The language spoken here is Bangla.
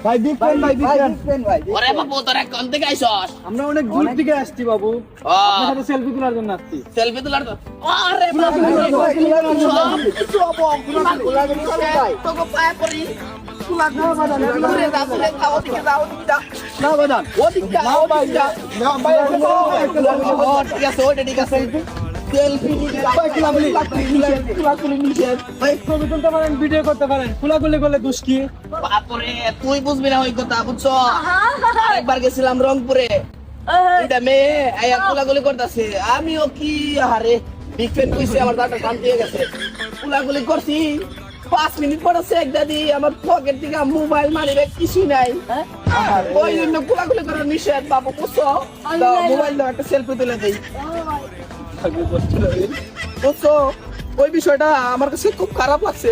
ভাই বিগ ফ্যান ভাই বিগ ফ্যান ভাই। ওরে বাবু তোরা কোন থেকে আইছস? আমরা অনেক দূর থেকে আসছি বাবু, আপনার সাথে সেলফি তোলার জন্য আসছি। সেলফি তোলার তো আরে বাবু তোকে পায়ে পড়ি না বাদান ওদিকে না ভাই না ভাই ঠিক আছে ওটা ঠিক আছে সেলফি ভাই ছবি তুলতে পারেন, ভিডিও করতে পারেন, খোলাখুলি করলে দোষ কি? বাপরে তুই বুঝবি না ওই কথা বুঝছো একবার গেছিলাম রংপুরে এটা মেয়ে আয়া কোলাগুলি করতেছে আমিও কি আরে বিগ ফ্যান কইছে আমার দাঁড়টা শান্তি হয়ে গেছে কোলাগুলি করছি 5 মিনিট পর আছে এক দাদি আমার পকেট থেকে মোবাইল মানি ব্যাগ কিছু নাই ওই জন্য কোলাগুলি করা নিষেধ বাবু বুঝছো মোবাইল দাও একটা সেলফি তুলে দেই বুঝছো ওই বিষয়টা আমার কাছে খুব খারাপ লাগছে